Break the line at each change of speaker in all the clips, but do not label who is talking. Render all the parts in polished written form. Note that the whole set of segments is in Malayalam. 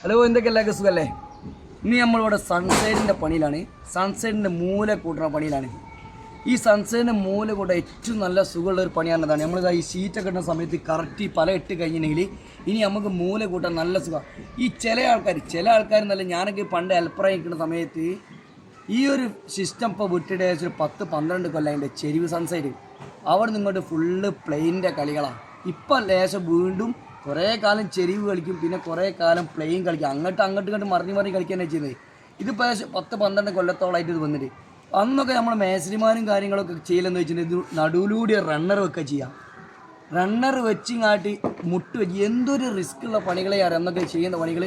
ഹലോ, എന്തൊക്കെ എല്ലാവർക്കും സുഖമല്ലേ? ഇനി നമ്മളിവിടെ സൺസൈഡിൻ്റെ പണിയിലാണ്. സൺസൈഡിൻ്റെ മൂല കൂട്ടുന്ന പണിയിലാണ്. ഈ സൺസൈഡിൻ്റെ മൂല കൂട്ട ഏറ്റവും നല്ല സുഖമുള്ള ഒരു പണിയാണെന്നതാണ്. നമ്മളിതാ ഈ ഷീറ്റൊക്കെ ഇടുന്ന സമയത്ത് കറക്റ്റ് പല ഇട്ട് കഴിഞ്ഞിട്ടുണ്ടെങ്കിൽ ഇനി നമുക്ക് മൂല കൂട്ടാൻ നല്ല സുഖം. ഈ ചില ആൾക്കാർ എന്നല്ല, ഞാനൊക്കെ പണ്ട് ഹെൽപ്പറായി നിൽക്കുന്ന സമയത്ത് ഈ ഒരു സിസ്റ്റം ഇപ്പോൾ വിട്ടിട്ട് ഒരു 10-12 കൊല്ലം അതിൻ്റെ ചെരിവ് സൺസൈഡ് അവിടെ നിങ്ങോട്ട് ഫുള്ള് പ്ലെയിൻ്റെ കളികളാണ്. ഇപ്പം ലേശം വീണ്ടും കുറേ കാലം ചെരിവ് കളിക്കും, പിന്നെ കുറേ കാലം പ്ലെയിൻ കളിക്കും. അങ്ങോട്ട് മറിഞ്ഞ് കളിക്കാനാണ് ചെയ്യുന്നത്. ഇതിപ്പോൾ 10-12 കൊല്ലത്തോളമായിട്ട് ഇത് വന്നിട്ട്. അന്നൊക്കെ നമ്മൾ മേസ്ത്രിമാരും കാര്യങ്ങളൊക്കെ ചെയ്യലെന്ന് വെച്ചിട്ടുണ്ടെങ്കിൽ ഇത് നടുവിലൂടെ റണ്ണർ വെക്കുക ചെയ്യാം. റണ്ണർ വെച്ചിങ്ങാട്ടി മുട്ട് വെച്ച് എന്തൊരു റിസ്ക് ഉള്ള പണികളെ അന്നൊക്കെ ചെയ്യുന്ന പണികൾ.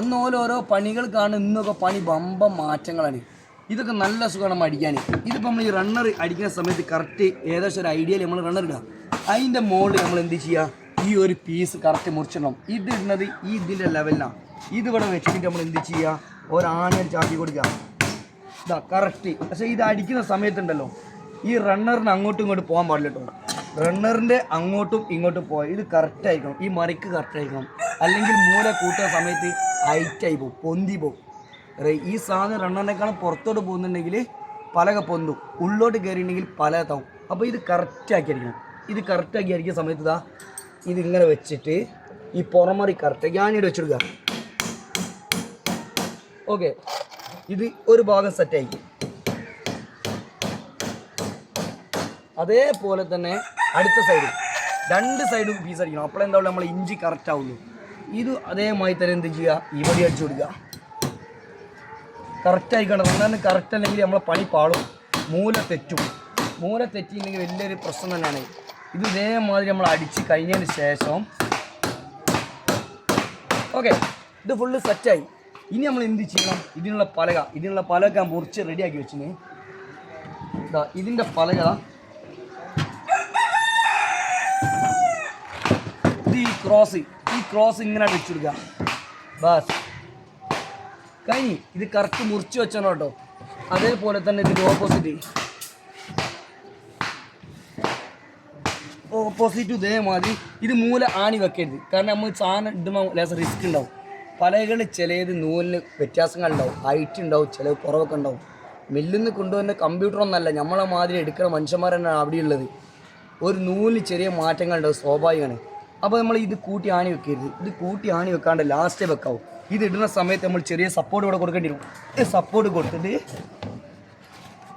അന്ന് ഓരോ പണികൾ കാണും. ഇന്നൊക്കെ പണി ബമ്പം മാറ്റങ്ങളാണ്. ഇതൊക്കെ നല്ല സുഖമാണ് അടിക്കാൻ. ഇതിപ്പോൾ നമ്മൾ ഈ റണ്ണർ അടിക്കുന്ന സമയത്ത് കറക്റ്റ് ഏകദേശം ഒരു ഐഡിയയിൽ നമ്മൾ റണ്ണർ ഇടുക. അതിൻ്റെ മുകളിൽ നമ്മൾ എന്ത് ചെയ്യുക, ഈ ഒരു പീസ് കറക്റ്റ് മുറിച്ചിടണം. ഇത് ഇടുന്നത് ഈ ഇതിൻ്റെ ലെവലിനാണ്. ഇതിവിടെ വെച്ചിട്ട് നമ്മൾ എന്ത് ചെയ്യുക, ഒരാണി ചാക്കി കൊടുക്കുക. ഇതാ കറക്റ്റ്. പക്ഷേ ഇത് അടിക്കുന്ന സമയത്തുണ്ടല്ലോ, ഈ റണ്ണറിന് അങ്ങോട്ടും ഇങ്ങോട്ടും പോകാൻ പാടില്ല കേട്ടോ. റണ്ണറിൻ്റെ അങ്ങോട്ടും ഇങ്ങോട്ടും പോയാൽ ഇത് കറക്റ്റ് ആയിരിക്കണം. ഈ മറിക്ക് കറക്റ്റ് ആയിരിക്കണം. അല്ലെങ്കിൽ മൂല കൂട്ടുന്ന സമയത്ത് ഹൈറ്റായി പോകും, പൊന്തി പോകും. ഈ സാധനം റണ്ണറിനേക്കാളും പുറത്തോട്ട് പോകുന്നുണ്ടെങ്കിൽ പലക പൊന്തും, ഉള്ളോട്ട് കയറിയിട്ടുണ്ടെങ്കിൽ പല താവും. അപ്പോൾ ഇത് കറക്റ്റാക്കി അടിക്കണം. ഇത് കറക്റ്റാക്കി അടിക്കുന്ന സമയത്ത് ഇതാ ഇതിങ്ങനെ വെച്ചിട്ട് ഈ പുറമറി കറക്റ്റ് ഞാനിവിടെ വെച്ചെടുക്കുക. ഓക്കെ, ഇത് ഒരു ഭാഗം സെറ്റായി. അതേപോലെ തന്നെ അടുത്ത സൈഡ് 2 സൈഡും പീസ് അടിക്കണം. അപ്പോഴെന്താ നമ്മൾ ഇഞ്ചി കറക്റ്റ് ആവുള്ളൂ. ഇത് അതേമായി തന്നെ എന്ത് ചെയ്യുക, ഇവിടെ അടിച്ചു കൊടുക്കുക. കറക്റ്റായിക്കണം. എന്നാലും കറക്റ്റ് അല്ലെങ്കിൽ നമ്മളെ പണി പാളും, മൂല തെറ്റിയിട്ടുണ്ടെങ്കിൽ വലിയൊരു പ്രശ്നം തന്നെയാണ്. ഇത് ഇതേമാതിരി നമ്മൾ അടിച്ച് കഴിഞ്ഞതിന് ശേഷം ഓക്കെ, ഇത് ഫുള്ള് സെറ്റായി. ഇനി നമ്മൾ എന്ത് ചെയ്യണം, ഇതിനുള്ള പലക മുറിച്ച് റെഡിയാക്കി വെച്ചിന്. ഇതാ ഇതിൻ്റെ പലക ഇത് ഈ ക്രോസ് ഇങ്ങനെ വെച്ചെടുക്കുക. ബസ് കഴിഞ്ഞ്. ഇത് കറക്റ്റ് മുറിച്ച് വെച്ചോ കേട്ടോ. അതേപോലെ തന്നെ ഇതിൻ്റെ ഓപ്പോസിറ്റ് ഇതേമാതിരി ഇത് മൂല ആണി വെക്കരുത്. കാരണം നമ്മൾ സാധനം ഇടുമ്പോൾ ലേശം റിസ്ക് ഉണ്ടാവും. പലകൾ ചിലത് നൂലിന് വ്യത്യാസങ്ങളുണ്ടാവും, ഹൈറ്റ് ഉണ്ടാവും, ചിലവ് കുറവൊക്കെ ഉണ്ടാവും. മില്ലിൽ നിന്ന് കൊണ്ടുവന്ന കമ്പ്യൂട്ടറൊന്നല്ല, നമ്മളെ മാതിരി എടുക്കുന്ന മനുഷ്യന്മാർ തന്നെയാണ് അവിടെ ഉള്ളത്. ഒരു നൂലിന് ചെറിയ മാറ്റങ്ങളുണ്ടാവും, സ്വാഭാവികമാണ്. അപ്പോൾ നമ്മൾ ഇത് കൂട്ടി ആണി വെക്കരുത്. ഇത് കൂട്ടി ആണി വെക്കാണ്ട് ലാസ്റ്റേ വെക്കാവും. ഇത് ഇടുന്ന സമയത്ത് നമ്മൾ ചെറിയ സപ്പോർട്ട് ഇവിടെ കൊടുക്കേണ്ടി വരും. സപ്പോർട്ട് കൊടുത്തിട്ട്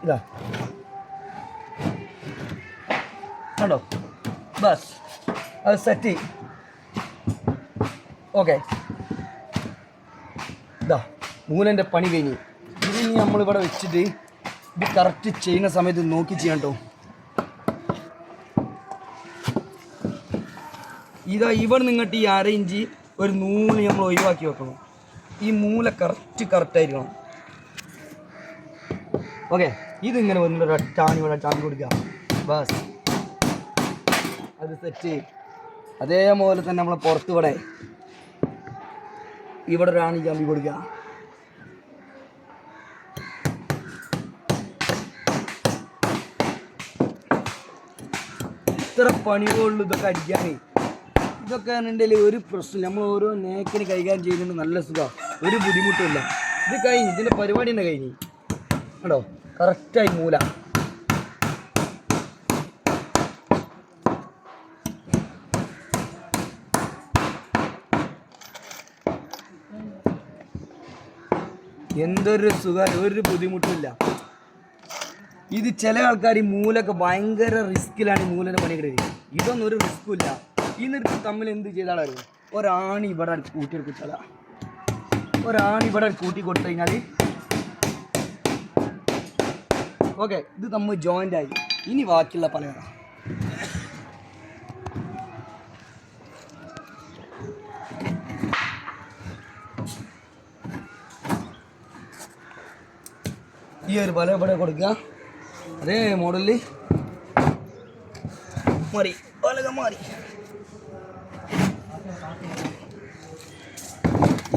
ഇതാ കണ്ടോ, ബസ് അത് സെറ്റ്. ഓക്കെ, ഇതാ മൂലൻ്റെ പണി കഴിഞ്ഞു. ഇതിനി നമ്മളിവിടെ വെച്ചിട്ട് ഇത് കറക്റ്റ് ചെയ്യുന്ന സമയത്ത് നോക്കി ചെയ്യാം കേട്ടോ. ഇതാ ഇവിടെ നിങ്ങട്ട് ഈ 1/2 ഇഞ്ച് ഒരു നൂല് നമ്മൾ ഒഴിവാക്കി വെക്കണം. ഈ മൂല കറക്റ്റായിരിക്കണം. ഓക്കെ, ഇതിങ്ങനെ വന്നിട്ട് ഇവിടെ ചാമ്പി കൊടുക്കുക. ബസ് അത് സെറ്റ്. അതേപോലെ തന്നെ നമ്മളെ പുറത്ത് ഇവിടെ ഒരാണി ചാമ്പി കൊടുക്കുക. ഇത്ര പണികളുള്ളൂ ഇതൊക്കെ അടിക്കാനേ. ഇതൊക്കെ ഉണ്ടെങ്കിൽ ഒരു പ്രശ്നം, നമ്മൾ ഓരോ നേക്കിന് കൈകാര്യം ചെയ്യുന്നുണ്ട്. നല്ല സുഖമാണ്, ഒരു ബുദ്ധിമുട്ടില്ല. ഇത് കഴിഞ്ഞ് ഇതിൻ്റെ പരിപാടി തന്നെ കഴിഞ്ഞ് കേട്ടോ. കറക്റ്റായി മൂല എന്തൊരു സുഖം, ഒരു ബുദ്ധിമുട്ടില്ല. ഇത് ചില ആൾക്കാർ ഈ മൂലൊക്കെ ഭയങ്കര റിസ്ക്കിലാണ് ഈ മൂലൻ്റെ പണികൾ. ഇതൊന്നും ഒരു റിസ്ക്കും ഇല്ല. ഈ നിർത്തി തമ്മിൽ എന്ത് ചെയ്താലും ഒരാണി ഇവിടെ കൂട്ടിയെടുപ്പിച്ചതാ. ഒരാണി ഇവിടെ കൂട്ടി കൊടുത്തു കഴിഞ്ഞാൽ ഓക്കെ, ഇത് നമ്മൾ ജോയിൻ്റ് ആയി. ഇനി ബാക്കിയുള്ള പലക ഈ ഒരു പല ഇവിടെ കൊടുക്കുക. അതേ മോഡലിൽ മാറി പലക മാറി.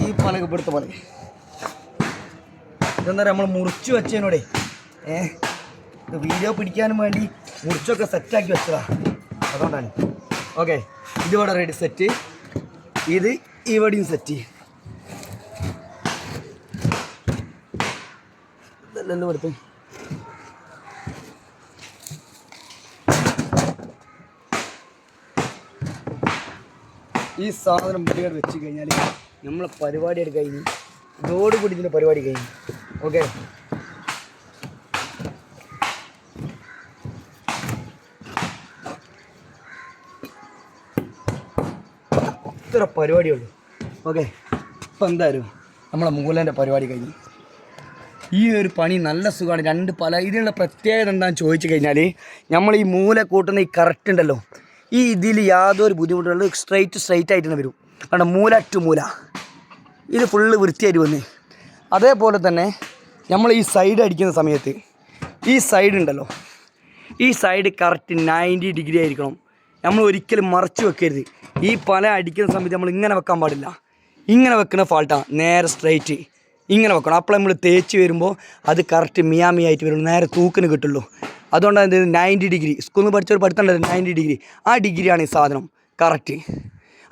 ഈ പലക ഇവിടുത്തെ പലക ഇതെന്താ നമ്മൾ മുറിച്ച് വെച്ചതിനോടെ വീഡിയോ പിടിക്കാനും വേണ്ടി മുറിച്ചൊക്കെ സെറ്റാക്കി വെച്ചതാണ്, അതുകൊണ്ടാണ്. ഓക്കെ, ഇതിവിടെ റെഡി സെറ്റ്. ഇത് ഇവിടെയും സെറ്റ്. എല്ലാം എടുത്ത് ഈ സാധനം മുടിയോട് വെച്ച് കഴിഞ്ഞാൽ നമ്മളെ പരിപാടിയായിട്ട് കഴിഞ്ഞ് ഇതോടുകൂടി ഇതിൻ്റെ പരിപാടി കഴിഞ്ഞു. ഓക്കെ, ഇത്ര പരിപാടിയുള്ളൂ. ഓക്കെ, ഇപ്പം എന്തായാലും നമ്മളെ മൂലേൻ്റെ പരിപാടി കഴിഞ്ഞു. ഈ ഒരു പണി നല്ല സുഖമാണ്. രണ്ട് പല ഇതിനുള്ള പ്രത്യേകത എന്താണെന്ന് ചോദിച്ചു കഴിഞ്ഞാൽ നമ്മൾ ഈ മൂല കൂട്ടുന്ന ഈ കറക്റ്റ് ഉണ്ടല്ലോ, ഈ ഇതിൽ യാതൊരു ബുദ്ധിമുട്ടുള്ള സ്ട്രൈറ്റ് ആയിട്ട് തന്നെ വരും. കാരണം മൂല ടു മൂല ഇത് ഫുള്ള് വൃത്തിയായിട്ട് വന്നേ. അതേപോലെ തന്നെ നമ്മൾ ഈ സൈഡ് അടിക്കുന്ന സമയത്ത് ഈ സൈഡ് ഉണ്ടല്ലോ, ഈ സൈഡ് കറക്റ്റ് 90 ഡിഗ്രി ആയിരിക്കണം. നമ്മൾ ഒരിക്കലും മറച്ച് വെക്കരുത്. ഈ പല അടിക്കുന്ന സമയത്ത് നമ്മൾ ഇങ്ങനെ വെക്കാൻ പാടില്ല. ഇങ്ങനെ വെക്കുന്ന ഫാൾട്ടാണ്. നേരെ സ്ട്രൈറ്റ് ഇങ്ങനെ വെക്കണം. അപ്പോൾ നമ്മൾ തേച്ച് വരുമ്പോൾ അത് കറക്റ്റ് മിയാമിയായിട്ട് വരും, നേരെ തൂക്കിന് കിട്ടുള്ളൂ. അതുകൊണ്ടാണ് എന്ത് 90 ഡിഗ്രി സ്കൂളിൽ നിന്ന് പഠിച്ചവർ പഠിത്തണ്ടല്ലോ 90 ഡിഗ്രി. ആ ഡിഗ്രിയാണ് ഈ സാധനം കറക്റ്റ്.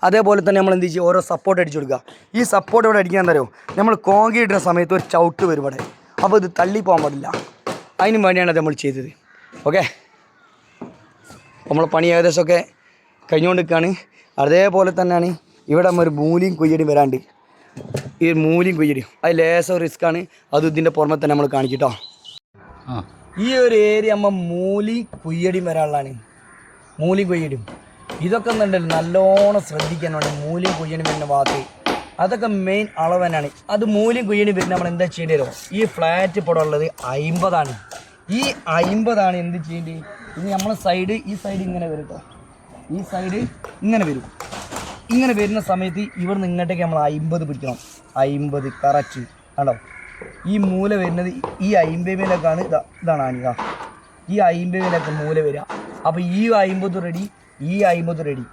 അതേപോലെ തന്നെ നമ്മൾ എന്ത് ചെയ്യുക, ഓരോ സപ്പോർട്ട് അടിച്ചു കൊടുക്കുക. ഈ സപ്പോർട്ട് ഇവിടെ അടിക്കാൻ തരുമോ, നമ്മൾ കോൺക്രീറ്റ് ഇടുന്ന സമയത്ത് ഒരു ചവിട്ട് വരും ഇവിടെ. അപ്പോൾ ഇത് തള്ളിപ്പോകാൻ പാടില്ല. അതിന് വേണ്ടിയാണ് അത് നമ്മൾ ചെയ്തത്. ഓക്കെ, നമ്മൾ പണി ഏകദേശമൊക്കെ കഴിഞ്ഞുകൊണ്ടിരിക്കുകയാണ്. അതേപോലെ തന്നെയാണ് ഇവിടെ നമ്മൾ ഒരു മൂലിയും കുയ്യടിയും വരാണ്ട്. ഈ മൂലിയും കുയ്യടിയും അത് ലേശം റിസ്ക്കാണ്. അത് ഇതിൻ്റെ പുറമെ തന്നെ നമ്മൾ കാണിക്കട്ടോ. ഈ ഒരു ഏരിയ നമ്മൾ മൂലി കുയ്യടിയും വരാനുള്ളതാണ്. മൂലി കുയ്യടിയും ഇതൊക്കെ എന്നുണ്ടല്ലോ നല്ലോണം ശ്രദ്ധിക്കാൻ വേണ്ടി. മൂലിയും കുയ്യടിയും വരുന്ന ഭാഗത്ത് അതൊക്കെ മെയിൻ അളവ് തന്നെയാണ്. അത് മൂലിയും കുയ്യടിയും വരുന്ന നമ്മൾ എന്താ ചെയ്യേണ്ടി വരുമോ, ഈ ഫ്ലാറ്റ് ഇപ്പോൾ ഉള്ളത് 50 ഈ 50 എന്ത് ചെയ്യേണ്ടി. ഇനി നമ്മളെ സൈഡ് ഈ സൈഡ് ഇങ്ങനെ വരും കേട്ടോ. ഈ സൈഡ് ഇങ്ങനെ വരും. ഇങ്ങനെ വരുന്ന സമയത്ത് ഇവിടുന്ന് ഇങ്ങോട്ടേക്ക് നമ്മൾ 50 പിടിക്കണം. 50 കറക്റ്റ് കണ്ടോ. ഈ മൂല വരുന്നത് ഈ 50 ഇതാണ് ആണിക. ഈ 50 മൂല വരിക. അപ്പോൾ ഈ 50 റെഡി, ഈ 50 റെഡി.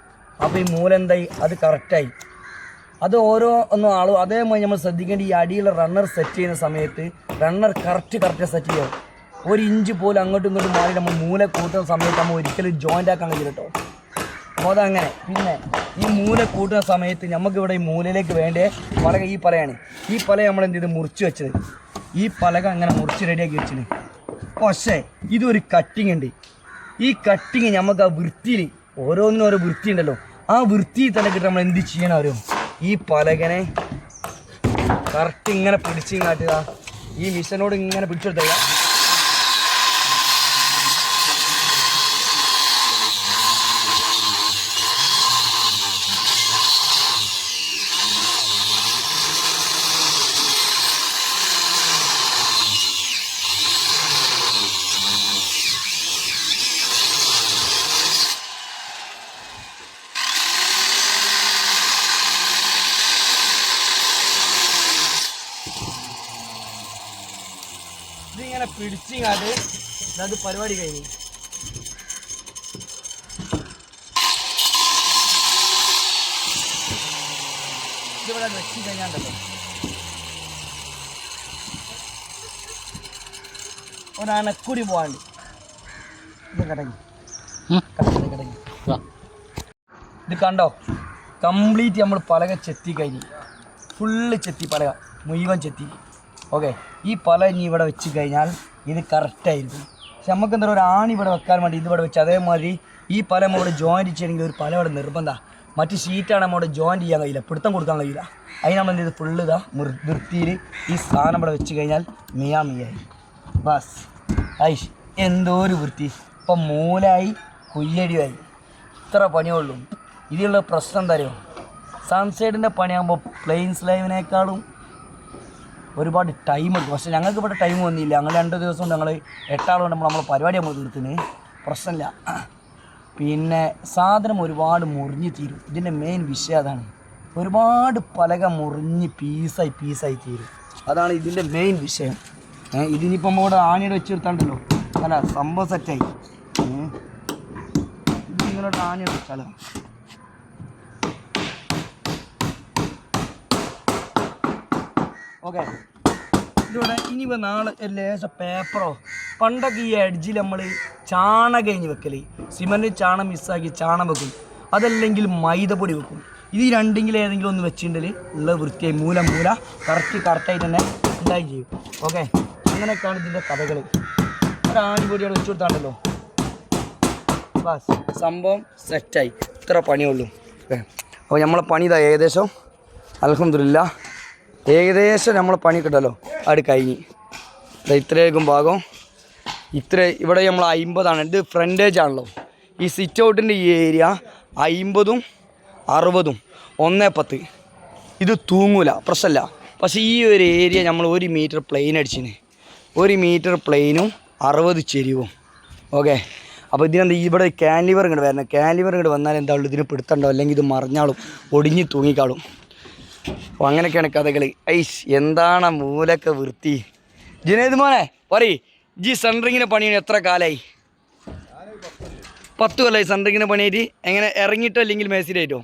അപ്പോൾ ഈ മൂല എന്തായി, അത് കറക്റ്റായി. അത് ഓരോ ഒന്നും ആളും അതേമാതിരി നമ്മൾ ശ്രദ്ധിക്കേണ്ട. ഈ അടിയുള്ള റണ്ണർ സെറ്റ് ചെയ്യുന്ന സമയത്ത് റണ്ണർ കറക്റ്റ് സെറ്റ് ചെയ്യണം. 1 ഇഞ്ച് പോലും അങ്ങോട്ടും ഇങ്ങോട്ടും മാറി നമ്മൾ മൂല കൂട്ടുന്ന സമയത്ത് നമ്മൾ ഒരിക്കലും ജോയിൻ്റ് ആക്കാൻ കഴിയില്ല കേട്ടോ. അപ്പോൾ അതങ്ങനെ. പിന്നെ ഈ മൂല കൂട്ടുന്ന സമയത്ത് നമുക്കിവിടെ ഈ മൂലയിലേക്ക് വേണ്ടേ പലക, ഈ പലയാണ്. ഈ പല നമ്മൾ എന്ത് ചെയ്ത് മുറിച്ച് വെച്ചത്. ഈ പലക അങ്ങനെ മുറിച്ച് റെഡിയാക്കി വെച്ചത്. പക്ഷേ ഇതൊരു കട്ടിങ് ഉണ്ട്. ഈ കട്ടിങ് നമുക്ക് ആ വൃത്തിയിൽ ഓരോന്നിനും ഓരോ വൃത്തി ഉണ്ടല്ലോ, ആ വൃത്തിയിൽ തന്നെ കിട്ടും. നമ്മൾ എന്ത് ചെയ്യണം അറിയോ, ഈ പലകനെ കറക്റ്റ് ഇങ്ങനെ പിടിച്ച് കാട്ടുക. ഈ മിഷനോട് ഇങ്ങനെ പിടിച്ചെടുത്തുക. ഇതിങ്ങനെ പിടിച്ചിങ്ങാട്ട് അത് പരിപാടി കഴിഞ്ഞു. ഇതിവിടെ വെച്ച് കഴിഞ്ഞാണ്ടല്ലോ ഒരനക്കൂടി പോകാണ്ട്. ഇത് കടങ്ങി ഇത് കണ്ടോ, കംപ്ലീറ്റ് നമ്മൾ പലക ചെത്തി കഴിഞ്ഞു. ഫുള്ള് ചെത്തി, പലക മുഴുവൻ ചെത്തി. ഓക്കെ, ഈ പല ഇനി ഇവിടെ വെച്ച് കഴിഞ്ഞാൽ ഇത് കറക്റ്റായിരിക്കും. പക്ഷെ നമുക്ക് എന്താ ഒരു ആണി ഇവിടെ വെക്കാൻ വേണ്ടി ഇതിവിടെ വെച്ച് അതേമാതിരി ഈ പല നമ്മളിവിടെ ജോയിൻറ്റ് ചെയ്യണമെങ്കിൽ ഒരു പല ഇവിടെ നിർബന്ധമാണ്. മറ്റ് ഷീറ്റാണ് നമ്മളിവിടെ ജോയിൻറ്റ് ചെയ്യാൻ കഴിയില്ല, പിടുത്തം കൊടുക്കാൻ കഴിയില്ല. അതിന് നമ്മൾ എന്ത് ചെയ്ത് ഫുള്ള് ഇതാ വൃത്തിയിൽ ഈ സാധനം ഇവിടെ വെച്ച് കഴിഞ്ഞാൽ മിയായി ബസ്. ഐഷ് എന്തോ ഒരു വൃത്തി. ഇപ്പം മൂലായി കുയ്യടിയായി. ഇത്ര പണിയുള്ളൂ. ഇതിലുള്ള പ്രശ്നം എന്താ അറിയോ, സൺസൈഡിൻ്റെ പണിയാകുമ്പോൾ പ്ലെയിൻ സ്ലൈവിനേക്കാളും ഒരുപാട് ടൈം എടുക്കും. പക്ഷേ ഞങ്ങൾക്ക് ഇവിടെ ടൈം വന്നില്ല. ഞങ്ങൾ 2 ദിവസം കൊണ്ട് ഞങ്ങൾ 8 ആളുകൊണ്ട് നമ്മളെ പരിപാടി നമ്മൾ തീർത്തിന് പ്രശ്നമില്ല. പിന്നെ സാധനം ഒരുപാട് മുറിഞ്ഞ് തീരും. ഇതിൻ്റെ മെയിൻ വിഷയം അതാണ്. ഒരുപാട് പലക മുറിഞ്ഞ് പീസായി തീരും. അതാണ് ഇതിൻ്റെ മെയിൻ വിഷയം. ഇതിനിപ്പം നമ്മുടെ ആണിയുടെ വെച്ച് എടുത്താണ്ടല്ലോ, അല്ല സംഭവം സെറ്റായി. ഇത് നിങ്ങളുടെ ആണിയുടെ വെച്ചാലോ. ഓക്കെ, ഇതിവിടെ ഇനി നാളെ ലേശം പേപ്പറോ, പണ്ടൊക്കെ ഈ എഡ്ജിൽ നമ്മൾ ചാണകം കഴിഞ്ഞ് വെക്കൽ, സിമൻറ്റ് ചാണം മിസ്സാക്കി ചാണം വെക്കും, അതല്ലെങ്കിൽ മൈദപ്പൊടി വെക്കും. ഇത് ഈ രണ്ടെങ്കിലും ഏതെങ്കിലും ഒന്ന് വെച്ചിട്ടുണ്ടെങ്കിൽ ഉള്ള വൃത്തിയായി മൂല കറക്റ്റായിട്ട് തന്നെ ഉണ്ടായി ചെയ്യും. ഓക്കെ, അങ്ങനെയൊക്കെയാണ് ഇതിൻ്റെ കഥകൾ. ഒരാണിപൊടിയാണ് വെച്ചു കൊടുത്താണ്ടല്ലോ ബസ് സംഭവം സെറ്റായി. ഇത്ര പണിയുള്ളൂ. അപ്പോൾ നമ്മളെ പണി ഇതാ ഏകദേശം അൽഹംദുലില്ലാ ഏകദേശം നമ്മളെ പണി കിട്ടല്ലോ അത് കഴിഞ്ഞ്. ഇത്രയേക്കും ഭാഗം ഇവിടെ നമ്മൾ 50 ഇത് ഫ്രണ്ടേജ് ആണല്ലോ. ഈ സിറ്റ് ഔട്ടിൻ്റെ ഈ ഏരിയ 50ഉം 60ഉം 1:10 ഇത് തൂങ്ങൂല, പ്രശ്നമല്ല. പക്ഷേ ഈ ഒരു ഏരിയ നമ്മൾ 1 മീറ്റർ പ്ലെയിൻ അടിച്ചിന്, 1 മീറ്റർ പ്ലെയിനും 60 ചെരിവും. ഓക്കെ, അപ്പോൾ ഇതിനെന്താ ഇവിടെ ക്യാൻലിവർ ഇങ്ങോട്ട് വരണം. ക്യാൻലിവർ ഇങ്ങോട്ട് വന്നാൽ എന്താ ഉള്ളൂ, ഇതിന് പിടുത്തുണ്ടാവും, അല്ലെങ്കിൽ ഇത് മറിഞ്ഞാളും ഒടിഞ്ഞ് തൂങ്ങിക്കാളും. അപ്പോൾ അങ്ങനെയൊക്കെയാണ് കഥകൾ. ഐഷ് എന്താണ് മൂലൊക്കെ വൃത്തി. ജുനൈദ് മോനെ പറയ്, ജി സെൻട്രിങ്ങിന് പണിയാണ് എത്ര കാലമായി? 10 കൊല്ലമായി സെൻട്രിങ്ങിന് പണിയായിട്ട്. എങ്ങനെ ഇറങ്ങിയിട്ടോ അല്ലെങ്കിൽ മേസിലായിട്ടോ?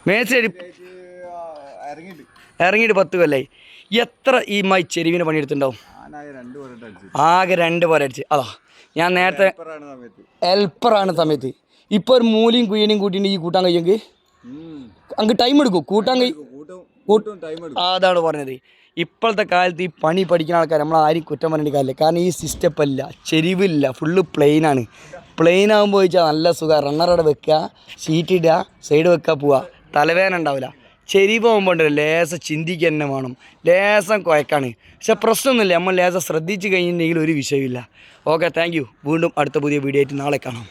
മേസിലായിട്ട് ഇറങ്ങിയിട്ട് 10 കൊല്ലമായി. എത്ര ഈ ചെരുവിന് പണിയെടുത്തിട്ടുണ്ടാവും? ആകെ 2 പോര അടിച്ച്. അതാ ഞാൻ നേരത്തെ ഹെൽപ്പറാണ് സമയത്ത്. ഇപ്പോൾ ഒരു മൂലിയും കുയ്യനെയും കൂട്ടിയിട്ട് ഈ കൂട്ടാൻ കഴിയുമെങ്കിൽ അങ്ങ് ടൈം എടുക്കും കൂട്ടാൻ അതാണ് പറഞ്ഞത്. ഇപ്പോഴത്തെ കാലത്ത് ഈ പണി പഠിക്കുന്ന ആൾക്കാർ നമ്മൾ ആരും കുറ്റം പറഞ്ഞിട്ട് കാര്യമില്ല. കാരണം ഈ സിസ്റ്റപ്പല്ല, ചെരിവില്ല, ഫുള്ള് പ്ലെയിനാണ്. പ്ലെയിൻ ആകുമ്പോൾ ചോദിച്ചാൽ നല്ല സുഖം. റണ്ണറവിടെ വെക്കുക, ഷീറ്റ് ഇടുക, സൈഡ് വെക്കുക, പോവുക, തലവേദന ഉണ്ടാവില്ല. ചെരിവ് പോകുമ്പോൾ ഉണ്ടല്ലോ ലേസം ചിന്തിക്കുക തന്നെ വേണം, ലേസം കുഴക്കാണ്. പക്ഷെ പ്രശ്നമൊന്നുമില്ല, നമ്മൾ ലേസം ശ്രദ്ധിച്ച് കഴിഞ്ഞിട്ടുണ്ടെങ്കിൽ ഒരു വിഷയമില്ല. Okay, thank you. വീണ്ടും അടുത്ത പുതിയ വീഡിയോ ആയിട്ട് നാളെ കാണാം.